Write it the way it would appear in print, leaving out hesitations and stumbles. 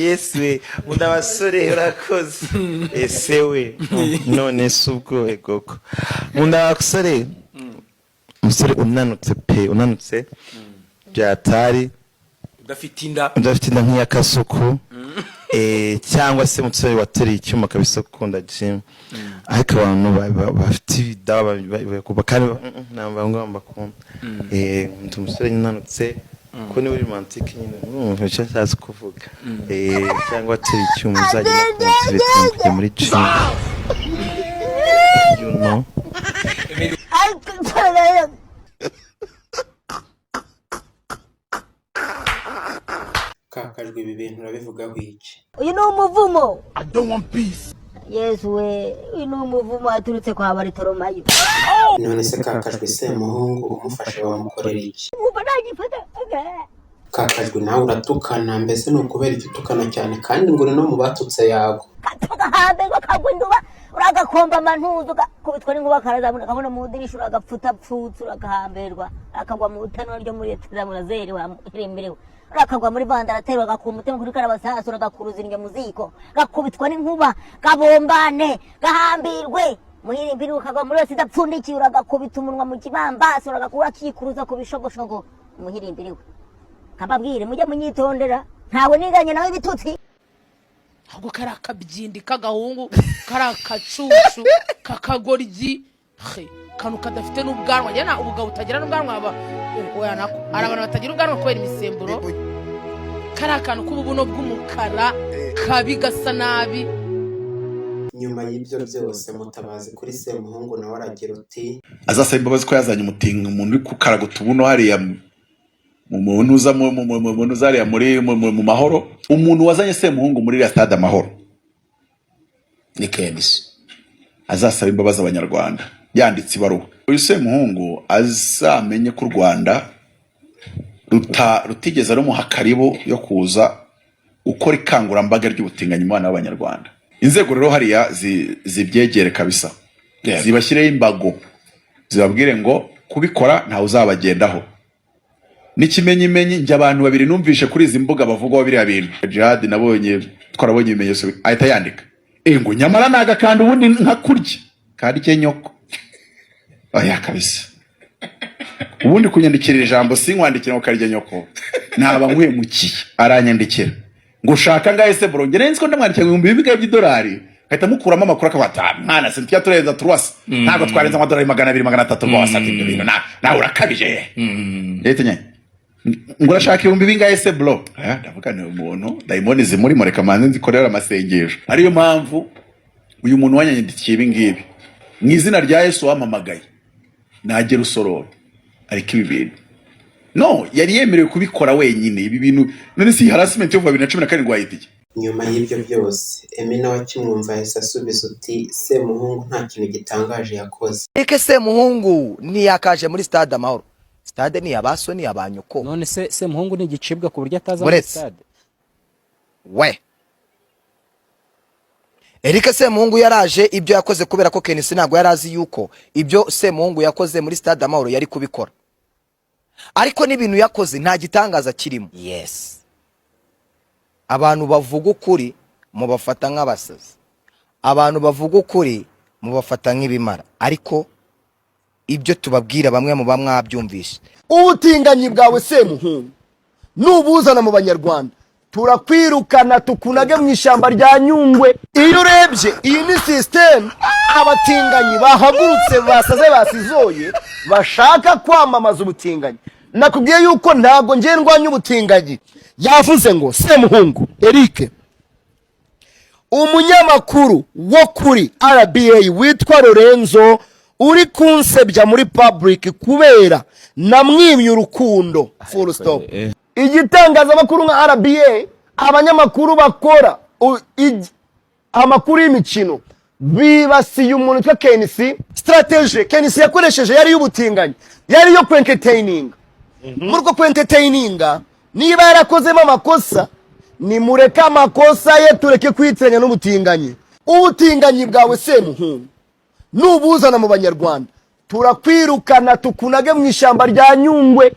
Yes we nkunda abasore urakoze ese we none subwo egoko nkunda abasore umusore unanutse byatari udafite inda nk'iya kasuku cyangwa se umusore watereye icyuma kabisa ukunda gym ariko abantu bafite ibidawa kandi namba ngomba bakunda umusore unanutse ko ni uri romantique nyine numva icyo nsazi kuvuga cyangwa atari icyuma uzajya no kujya muri gym you know kakajwe ibi bintu urabivugaho iki? Uyu ni umuvumo. I don't want peace. Yes we, uyu ni umuvumo aturutse kwa Baritoromayo. None se kakajwe Semuhungu umufashe wamukorera iki? Umva nagifata. Kakajwe nawe uratukana, mbese nukubera igitukana cyane kandi ngo no mu batutse yago. Katuga hambe ngo kagwinduba uragakomba amantuzo kubitwa n'inkuba karazabona kabona mu dirisha uragapfuta pfutse uragahamberwa akagwa mu butano ryo muri etira murazeri wa hiremberewe. Rakagwa muri bandaraterwa gakumute kuri karabasasura gakuruza inge muziko gakubitwa n'inkuba gabombane gahambirwe muhirimbiri ukagwa muri wese idapfundikiye uragakubita umunwa mu kibambasi uragakura kikuruza ku bishogoshogo muhirimbiri we kababwire mujye munyitondera ntawe niganye nawe bitutsi ahubwo karakabyindi kagahungu karakacucu kakagoryi kanu kadafite n'ubwanwa yana ubugabo utagira n'ubwanwa aba oya nako arabana batagira ubwanwa kwera imisemburo karakanu kububuno bw'umukara kabi gasa nabi. Nyuma y'ibyo byose Mutabazi kuri Semuhungu nawe aragira uti azasaba imbabazi ko yazanye umuntu uri kukaraga utubuno hariya umuntu uza mu zariya muri mu mahoro umuntu wazanye Semuhungu muri stade Amahoro ni KMC azasaba imbabazi abanyarwanda yanditse ibaruwa uyu Semuhungu azamenye ko u Rwanda rutigeze rumuha karibo yo kuza ukora ikangurambaga ry'ubutinganyi mu bana b'abanyarwanda. Inzego rero hariya zibyegere kabisa zibashyireho imbago zibabwire ngo kubikora ntawe uzabagendaho. N'ikimenyimenyi njye abantu babiri numvishe kuri izi mbuga bavugwa biriya bintu Jihad nabonye twarabonye ibimenyetso ahita yandika ngo nyamara naga kandi ubundi nka kurya kandi cyenyoko oya kabisa ubundi kunyandikira ijambo sinkwandikira ngo karya nyoko naba nkwemukiye aranyandikira ngo shaka ngahe se bro ngene nzi ko ndamwandikira $2,000 kahita mukuramo amakuru akabata mwana sintiya tureza turwasa ntago twarenza $200 200 rwose ati ibintu na urakabije leta nyine ngo urashaka $2,000 ngahe se bro ndavuga ni umuntu daimoni zimuri mureka manze nzikorera amasengesho ariyo mpamvu uyu muntu wanyandikiye ibi ngibi mu izina rya Yesu wamamagaye nagera usororo ariko ibi bintu no yari yemerewe kubikora wenyine ibi bintu none si harassment yo 2017 wayitike. Nyuma y'ibyo byose Emina wa Kimwumva yahise asubiza uti Semuhungu nta kintu gitangaje yakoze. Eke Semuhungu ni yakaje muri stade Amahoro. Stade ni yabaso ni abanyuko. None se Semuhungu ni gicibwa ku buryo ataza muri stade. We Erike Semuhungu yaraje ibyo yakoze kubera ko Kenisi ntago yarazi yuko ibyo Semuhungu yakoze muri stade Amahoro yari kubikora. Ariko n'ibintu yakoze nta gitangaza kirimo. Yes. Abantu bavuga ukuri mu bafata nk'abasazi. Abantu bavuga ukuri mu bafata nk'ibimara. Ariko ibyo tubabwira bamwe mu bamwabyumvisha. Ubutinganyi bwawe Semuhungu nubuzana mu banyarwanda turakwirukana tukunage mu ishamba rya Nyungwe. Iyo urebye iyi ni system abatinganyi bahagurutse basaze basizoye bashaka kwamamaza ubutinganyi. Nakubwiye yuko ntago ngiye ndwanya ubutinganyi. Yavuze ngo Semuhungu Eric umunyamakuru wo kuri RBA witwa Lorenzo uri kunsebya muri public kubera namwimye urukundo full stop. Igitangazamakuru nka RBA abanyamakuru bakora amakuru y'imikino bibasiye umuntu twa Kenisi strategy Kenisi yakoresheje yari y'ubutinganyi yari yo entertaining murko ku entertaininga niba yarakozemo amakosa ni mureka amakosa ye tureke kwitiranya n'ubutinganyi. Ubutinganyi bwawe Semuhungu nubuzana mu banyarwanda turakwirukana tukunage mu ishamba rya Nyungwe.